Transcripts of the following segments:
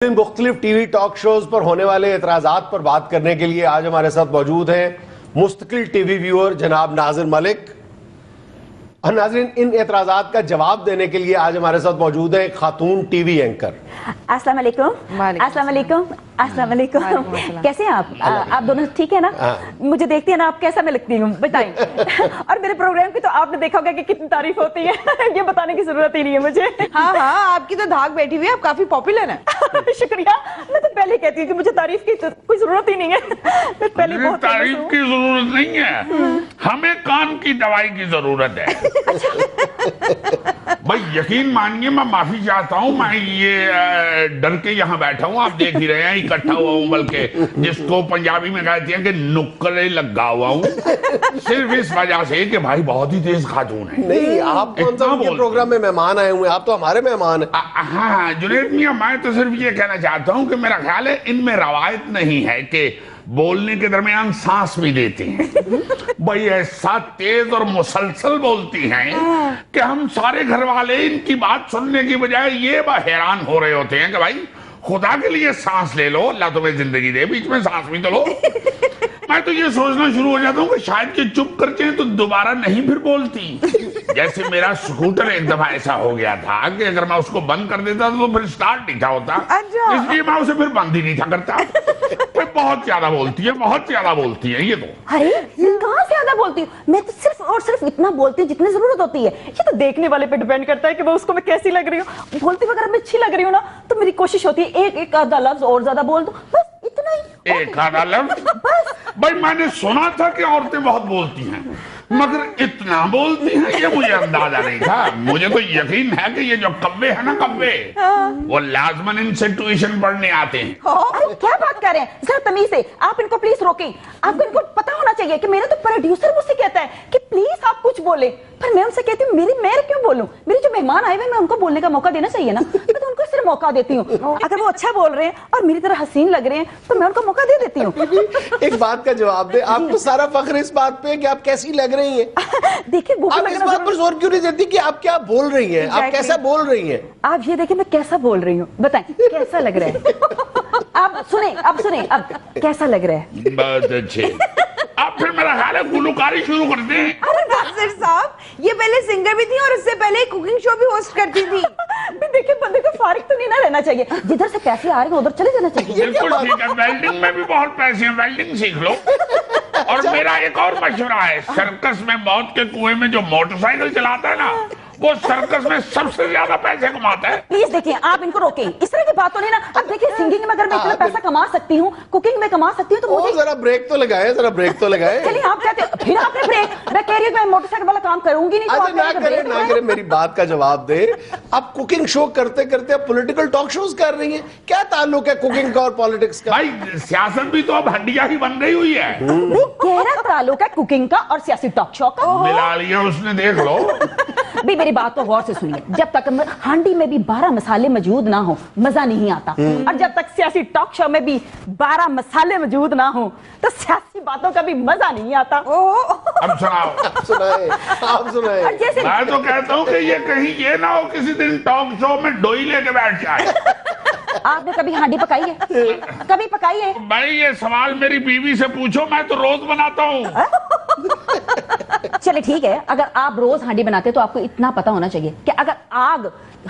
مختلف T we talk shows پر ہونے والے اعتراضات پر بات کرنے کے لیے آج ہمارے ساتھ موجود ہیں مستقل ٹی وی ویور جناب ناظر ملک. اور ناظرین، ان اعتراضات کا جواب دینے کے لیے آج ہمارے ساتھ موجود ہیں ایک خاتون ٹی وی اینکر. السلام علیکم. السلام علیکم. السلام علیکم. کیسے ہیں آپ دونوں ٹھیک ہے نا؟ مجھے دیکھتی ہیں نا آپ کیسا میں لگتی ہوں بتائیں. اور میرے پروگرام کی تو آپ نے دیکھا ہوگا کہ کتنی تعریف ہوتی ہے، یہ بتانے کی ضرورت ہی نہیں ہے مجھے. ہاں ہاں، آپ کی تو دھاگ بیٹھی ہوئی ہے، آپ کافی پاپولر ہیں. شکریہ. میں تو پہلے کہتی ہوں کہ مجھے تعریف کی کوئی ضرورت ہی نہیں ہے. میں پہلے بہت تعریف کی ضرورت نہیں ہے، ہمیں کان کی دوائی کی ضرورت ہے. بھائی یقین مانیے میں معافی چاہتا ہوں، میں یہ ڈر کے یہاں بیٹھا ہوں، آپ دیکھ ہی رہے ہیں اکٹھا ہوا ہوں، بلکہ جس کو پنجابی میں کہتے ہیں کہ نکرے لگا ہوا ہوں، صرف اس وجہ سے کہ بھائی بہت ہی تیز خاتون ہے. نہیں، آپ کون سا ان کے پروگرام میں مہمان آئے ہوئے ہیں؟ آپ تو ہمارے مہمان ہیں. ہاں جنید میاں، میں تو صرف یہ کہنا چاہتا ہوں کہ میرا خیال ہے ان میں روایت نہیں ہے کہ بولنے کے درمیان سانس بھی دیتے ہیں. بھائی ایسا تیز اور مسلسل بولتی ہیں کہ ہم سارے گھر والے ان کی بات سننے کی بجائے یہ حیران ہو رہے ہوتے ہیں کہ بھائی خدا کے لیے سانس لے لو، اللہ تمہیں زندگی دے، بیچ میں سانس بھی تو لو. میں تو یہ سوچنا شروع ہو جاتا ہوں کہ شاید کہ چپ کرتے ہیں تو دوبارہ نہیں پھر بولتی. جیسے میرا سکوٹر ایک دفعہ ایسا ہو گیا تھا کہ اگر میں اس کو بند کر دیتا تو پھر سٹارٹ نہیں تھا ہوتا، اس لیے میں اسے پھر بند ہی نہیں تھا کرتا. بہت زیادہ بولتی ہے، بہت زیادہ بولتی ہے. یہ تو ارے کہاں زیادہ بولتی ہوں میں؟ تو صرف اور صرف اتنا بولتی ہوں جتنی ضرورت ہوتی ہے. یہ تو دیکھنے والے پہ ڈیپینڈ کرتا ہے کہ وہ اس کو میں کیسی لگ رہی ہوں. بولتی وغیرہ میں اچھی لگ رہی ہوں نا تو میری کوشش ہوتی ہے ایک آدھا لفظ اور زیادہ بول دوں، بس اتنا ہی. ایک آدھا لفظ؟ بھائی میں نے سنا تھا کہ عورتیں بہت بولتی ہیں، مگر اتنا بولتی ہیں یہ مجھے اندازہ نہیں تھا. مجھے تو یقین ہے کہ یہ جو کبے ہیں نا کبے، وہ لازماً ان سے ٹیوشن پڑھنے آتے ہیں. ارے کیا بات کر رہے ہیں؟ ذرا تمیز سے آپ ان کو پلیز روکیں. آپ کو ان کو پتا ہونا چاہیے کہ میرا تو پروڈیوسر مجھ سے کہتا ہے کہ پلیز آپ کچھ بولیں، پر میں ان سے کہتی ہوں میں کیوں بولوں؟ میرے جو مہمان آئے ہوئے میں ان کو بولنے کا موقع دینا چاہیے نا. میں تو ان کو صرف موقع دیتی ہوں. اگر وہ اچھا بول رہے ہیں اور میری طرح حسین لگ رہے ہیں تو میں ان کو موقع دے دیتی ہوں. ایک بات کا جواب دے، آپ کو سارا فخر اس بات پہ کہ آپ کیسی لگ رہی ہیں. دیکھیں آپ اس بات پر زور کیوں نہیں دیتی کہ آپ کیا بول رہی ہیں، آپ کیسا بول رہی ہیں؟ آپ یہ دیکھیں میں کیسا بول رہی ہوں، بتائیں کیسا لگ رہا ہے؟ آپ سنیں اب کیسا لگ رہا ہے؟ بہت اچھے. آپ پھر میرا خیال ہے گلوکاری شروع کرتے ہیں. ارے ناصر صاحب، یہ پہلے سنگر بھی تھی اور اس سے پہلے کوکنگ شو بھی ہوسٹ کرتی تھی. دیکھیں بندے کو فارغ تو نہیں نہ رہنا چاہیے، جدھر سے پیسے آ رہے ہیں ادھر چلے جانا چاہیے. بالکل ٹھیک ہے، ویلڈنگ میں بھی بہت پیسے ہیں، ویلڈنگ سیکھ لو. اور میرا ایک اور مشورہ ہے، سرکس میں موت کے کنویں میں جو موٹر سائیکل چلاتا ہے نا وہ سرکس میں سب سے زیادہ پیسے کماتا ہے. پلیز دیکھیں آپ ان کو روکیں، اس طرح کی بات تو نہیں نا. اب دیکھیں سنگنگ میں اگر میں اتنا پیسہ کما سکتی ہوں، کوکنگ میں کما سکتی ہوں، تو مجھے ذرا بریک تو لگائے، ذرا بریک تو لگائے. چلیے آپ کہتے ہیں پھر آپ نے بریک. میں کہہ رہی ہوں کہ میں موٹر سائیکل والا کام کروں گی نہیں. نہ کرے، میری بات کا جواب دے. آپ کوکنگ شو کرتے کرتے اب پولیٹیکل ٹاک شوز کر رہی ہیں، کیا تعلق ہے کوکنگ کا اور پالیٹکس کا؟ بھائی سیاست بھی تو اب ہڈیاں ہی بن رہی ہوئی ہے. گہرا تعلق ہے کوکنگ کا اور سیاسی ٹاک شو کا. ملا لیا اس نے، دیکھ لو. بھی میری بات کو غور سے سنیے. جب تک ہانڈی میں بھی 12 مسالے موجود نہ ہو مزہ نہیں آتا، اور جب تک سیاسی ٹاک شو میں بھی 12 مسالے موجود نہ ہوں تو سیاسی باتوں کا بھی مزہ نہیں آتا. اب سناؤ. آپ سنائیں. میں تو کہتا ہوں کہ یہ کہیں یہ نہ ہو کسی دن ٹاک شو میں ڈوئی لے کے بیٹھ جائے. آپ نے کبھی ہانڈی پکائی ہے؟ کبھی پکائی ہے؟ بھائی یہ سوال میری بیوی سے پوچھو، میں تو روز بناتا ہوں. چلے ٹھیک ہے، اگر آپ روز ہانڈی بناتے تو آپ کو اتنا پتا ہونا چاہیے کہ اگر آگ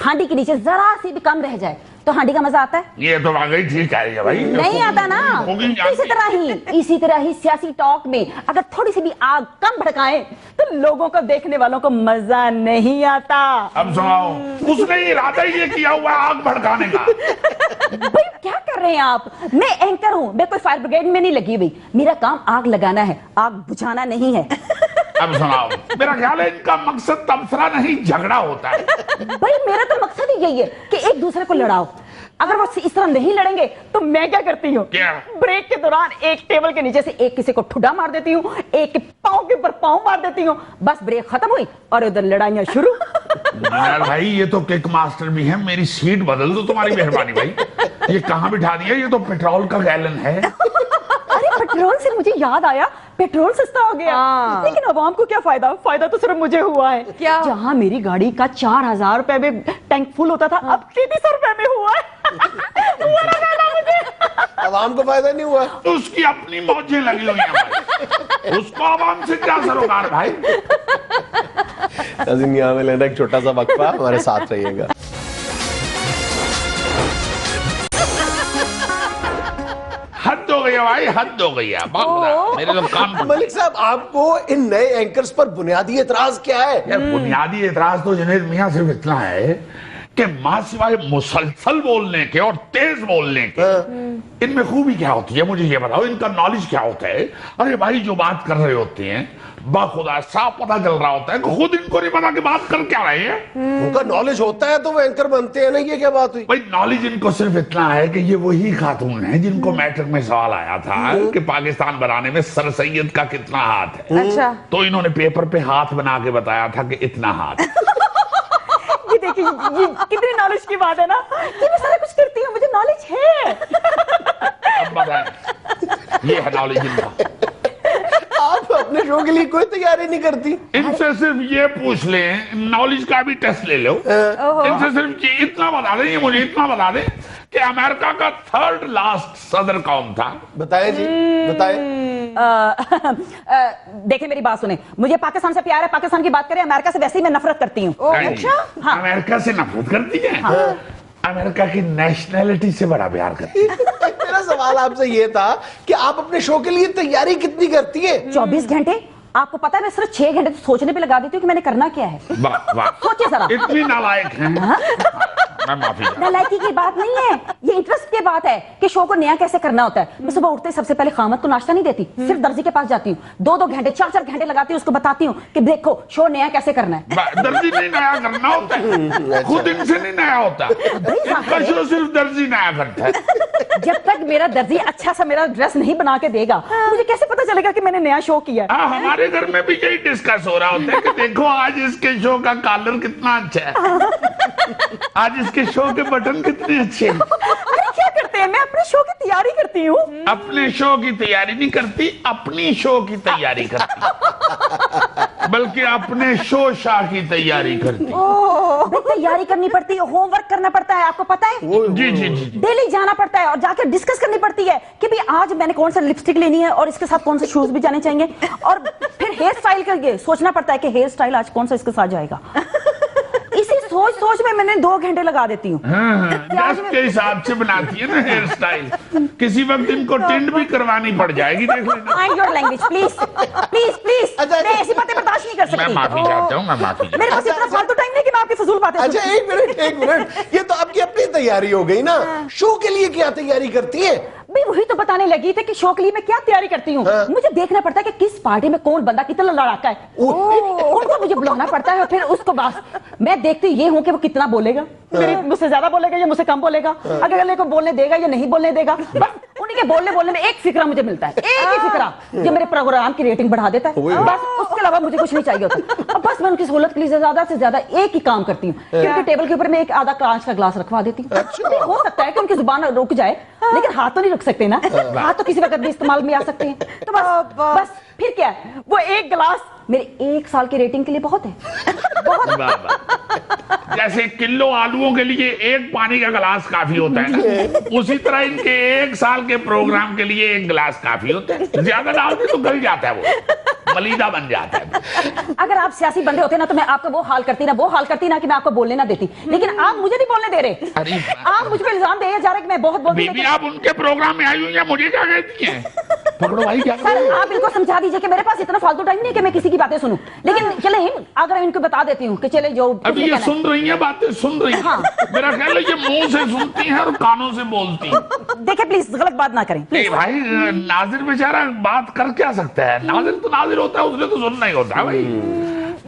ہانڈی کے نیچے ذرا سی بھی کم رہ جائے تو ہانڈی کا مزہ آتا ہے؟ یہ تو واقعی ٹھیک ہے بھائی، نہیں آتا نا. اسی طرح ہی سیاسی ٹاک میں اگر تھوڑی سی بھی آگ کم بھڑکائیں تو لوگوں کو، دیکھنے والوں کو مزہ نہیں آتا. اب سناؤ. اس نے ارادہ یہ کیا ہوا آگ بھڑکانے کا. بھائی کیا کر رہے ہیں آپ؟ میں اینکر ہوں، میں کوئی فائر بریگیڈ میں نہیں لگی ہوئی. میرا کام آگ لگانا ہے، آگ بجھانا نہیں ہے. اب سناؤ. میرا خیال ہے ان کا مقصد تبصرہ نہیں جھگڑا ہوتا ہے. بھائی میرا تو مقصد ہی یہی ہے کہ ایک دوسرے کو لڑاؤ. اگر وہ اس طرح نہیں لڑیں گے تو میں کیا کرتی ہوں؟ کیا؟ بریک کے دوران ایک ٹیبل کے نیچے سے ایک کسی کو ٹھڈا مار دیتی ہوں، ایک کے پاؤں کے اوپر پاؤں مار دیتی ہوں. بس بریک ختم ہوئی اور ادھر لڑائیاں شروع. بھائی یہ تو کک ماسٹر بھی ہے، میری سیٹ بدل دو تمہاری مہربانی. بھائی یہ کہاں بٹھا دیا؟ یہ تو پیٹرول کا گیلن ہے. پیٹرول سے مجھے یاد آیا، پیٹرول سستا ہو گیا. لیکن عوام کو کیا فائدہ؟ فائدہ تو صرف مجھے ہوا ہے. جہاں میری گاڑی کا 4000 روپے میں ٹینک فل ہوتا تھا اب 3300 روپے میں ہوا ہے. عوام کو فائدہ نہیں ہوا. تو اس کی اپنی موجیں لگی ہوئی ہیں بھائی, اس کو عوام سے کیا سروکار بھائی. ناظرین یہاں میں لینا ایک چھوٹا سا وقفہ, ہمارے ساتھ رہیے گا. حد ہو گئی ہے بھائی, حد ہو گئی ہے. میرے لوگ کام ملک صاحب, آپ کو ان نئے اینکرز پر بنیادی اعتراض کیا ہے؟ بنیادی اعتراض تو جنید میاں صرف اتنا ہے کہ ماں سوائے مسلسل بولنے کے اور تیز بولنے کے ان میں خوبی کیا ہوتی ہے مجھے یہ بتاؤ, ان کا نالج کیا ہوتا ہے؟ ارے بھائی جو بات کر رہے ہوتے ہیں باخدا صاف پتہ چل رہا ہوتا ہے کہ خود ان کو نہیں پتا کہ بات کر کیا رہے ہیں. ان کا نالج ہوتا ہے تو وہ اینکر بنتے ہیں نا, یہ کیا بات ہوئی؟ بھائی نالج ان کو صرف اتنا ہے کہ یہ وہی خاتون ہیں جن کو میٹرک میں سوال آیا تھا کہ پاکستان بنانے میں سر سید کا کتنا ہاتھ ہے, اچھا تو انہوں نے پیپر پہ ہاتھ بنا کے بتایا تھا کہ اتنا ہاتھ. یہ دیکھیں یہ کتنی نالج کی بات ہے نا, کہ میں سارا کچھ کرتی ہوں, مجھے نالج ہے. اب بتائیں, یہ ہے نالج ان کا. آپ اپنے شو کے لیے کوئی تیاری نہیں کرتی؟ ان سے صرف یہ پوچھ لیں, نالج کا بھی ٹیسٹ لے لو, ان سے صرف اتنا بتا دیں, یہ مجھے اتنا بتا دیں کہ امریکہ کا 3rd لاسٹ صدر کون تھا. بتائیں جی, بتائیں. دیکھیں میری بات سنیں, مجھے پاکستان سے پیار ہے, پاکستان کی بات کریں, امریکہ سے ویسے ہی میں نفرت کرتی ہوں. اچھا, امریکہ سے نفرت کرتی ہے؟ امریکہ کی نیشنلٹی سے بڑا پیار کرتی ہے. میرا سوال آپ سے یہ تھا کہ آپ اپنے شو کے لیے تیاری کتنی کرتی ہیں؟ 24 گھنٹے. آپ کو پتا ہے میں صرف 6 گھنٹے تو سوچنے پہ لگا دیتی ہوں کہ میں نے کرنا کیا ہے. واہ واہ, سوچے ذرا. اتنی نالائق ہیں. میں معافی چاہتا ہوں. نالائکی کی بات نہیں ہے, یہ انٹرسٹ کی بات ہے کہ شو کو نیا کیسے کرنا ہوتا ہے. میں صبح اٹھتے سب سے پہلے خامد کو ناشتہ نہیں دیتی, صرف درزی کے پاس جاتی ہوں, 2 گھنٹے 4 گھنٹے لگاتی ہوں, اس کو بتاتی ہوں کہ دیکھو شو نیا کیسے کرنا ہے. درزی نہیں نیا کرنا ہوتا ہے, خود ان سے نہیں نیا ہوتا, ان کا شو صرف درزی نیا کرتا ہے. جب تک میرا درزی اچھا سا میرا ڈریس نہیں بنا کے دے گا, مجھے کیسے پتا چلے گا کہ میں نے نیا شو کیا ہے. ہمارے گھر میں بھی یہی ڈسکس ہو رہا ہوتا ہے کہ دیکھو آج اس کے شو کا کالر کتنا اچھا ہے, آج اس کے شو کے بٹن کتنے اچھے ہیں. ارے کیا کرتے ہیں, میں اپنے شو کی تیاری کرتی ہوں. اپنے شو کی تیاری نہیں کرتی, اپنی شو کی تیاری کرتی, بلکہ اپنے شو شاہ کی تیاری کرتی. تیاری کرنی پڑتی ہے, ہوم ورک کرنا پڑتا ہے, آپ کو پتا ہے. جی جی جی, ڈیلی جانا پڑتا ہے اور جا کے ڈسکس کرنی پڑتی ہے کہ بھی آج میں نے کون سا لپسٹک لینی ہے اور اس کے ساتھ کون سے شوز بھی جانے چاہیے, اور پھر ہیئر اسٹائل کر کے سوچنا پڑتا ہے کہ ہیئر اسٹائل آج کون سا اس کے ساتھ جائے گا. اسی سوچ میں نے 2 گھنٹے لگا دیتی ہوں. دس کے حساب سے بناتی ہے نا ہیئر اسٹائل, کسی وقت ان کو ٹینڈ بھی کروانی پڑ جائے گی. دیکھ لینا. Mind your language, please. Please, please. میں ایسی باتیں برداشت نہیں کر میں سکتی. معافی چاہتا ہوں, میں معافی چاہتا میرے پاس اتنا فالتو ٹائم نہیں کہ میں آپ کی فضول باتیں اچھا ایک منٹ, یہ تو آپ کی اپنی تیاری ہو گئی نا, شو کے لیے کیا تیاری کرتی ہیں؟ بھی وہی تو بتانے لگی تھی کہ شو کے لیے میں کیا تیاری کرتی ہوں. مجھے دیکھنا پڑتا ہے کہ کس پارٹی میں کون بندہ کتنا لڑاکا ہے, ان کو مجھے بلانا پڑتا ہے, اور پھر اس کو بس میں دیکھتی یہ ہوں کہ وہ کتنا بولے گا, مجھ سے زیادہ بولے گا یا مجھ سے کم بولے گا, اگر اگلے کو بولنے دے گا یا نہیں بولنے دے گا. بس انہیں کے بولنے میں ایک فکرہ مجھے ملتا ہے, ایک ہی فکرہ جو میرے پروگرام کی ریٹنگ بڑھا دیتا ہے. بس اس کے علاوہ مجھے کچھ نہیں چاہیے ہوتا. بس میں ان کی سہولت کے لیے زیادہ سے زیادہ ایک ہی کام کرتی ہوں, کیونکہ ٹیبل کے اوپر میں ایک آدھا کانچ کا گلاس رکھوا دیتی ہوں. ہو سکتا ہے کہ ان کی زبان رک جائے, لیکن ہاتھ تو نہیں رک سکتے نا, ہاتھ تو کسی وقت بھی استعمال میں آ سکتے ہیں. تو بس پھر کیا ہے, وہ ایک گلاس میرے 1 سال کی ریٹنگ کے لیے بہت ہے. جیسے کلو آلووں کے لیے 1 پانی کا گلاس کافی ہوتا ہے نا, اسی طرح ان کے 1 سال کے پروگرام کے لیے 1 گلاس کافی ہوتا ہے. زیادہ ڈالتے تو گل جاتا ہے, وہ ملیدہ بن جاتا ہے. اگر آپ سیاسی بندے ہوتے نا تو میں آپ کا وہ حال کرتی نا کہ میں آپ کو بولنے نہ دیتی, لیکن آپ مجھے نہیں بولنے دے رہے. آپ مجھ پہ الزام دے جا رہے کہ میں بہت بولتی ہوں. آپ ان کے پروگرام میں آئی ہوئی ہیں, مجھے کیا کہتی ہیں؟ پکڑو بھائی, کیا سر آپ ان کو سمجھا دیجئے کہ میرے پاس اتنا فالتو ٹائم نہیں کہ میں کسی کی باتیں سنوں, لیکن چلیں اگر ان کو بتا دیتی ہوں کہ چلے جو ابھی یہ سن رہی ہیں باتیں, سن رہی ہیں, میرا خیال ہے یہ منہ سے سنتی ہیں اور کانوں سے بولتی ہیں. دیکھیں پلیز غلط بات نہ کریں. بھائی ناظر بیچارہ بات کر کیا سکتا ہے, ناظر تو ناظر ہوتا ہے, اس نے تو سننا ہی ہوتا ہے بھائی.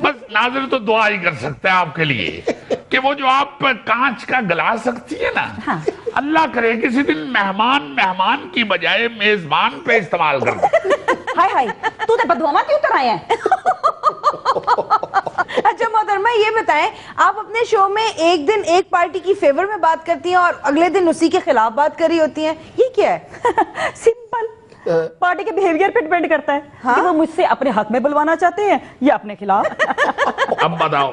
بس ناظر تو دعا ہی کر سکتا ہے آپ کے لیے کہ وہ جو آپ پر کانچ کا گلاس رکھتی ہے نا, اللہ کرے کسی دن مہمان کی بجائے میزبان پہ استعمال کر دے. ہائے تو تے بددعا کیوں اتر آئے ہیں. اچھا محترمہ یہ بتائیں, آپ اپنے شو میں ایک دن ایک پارٹی کی فیور میں بات کرتی ہیں اور اگلے دن اسی کے خلاف بات کر رہی ہوتی ہیں, یہ کیا ہے؟ سمپل, پارٹی کے بیہیویئر پہ ڈیپینڈ کرتا ہے کہ وہ مجھ سے اپنے حق میں بلوانا چاہتے ہیں یا اپنے خلاف. اب بتاؤ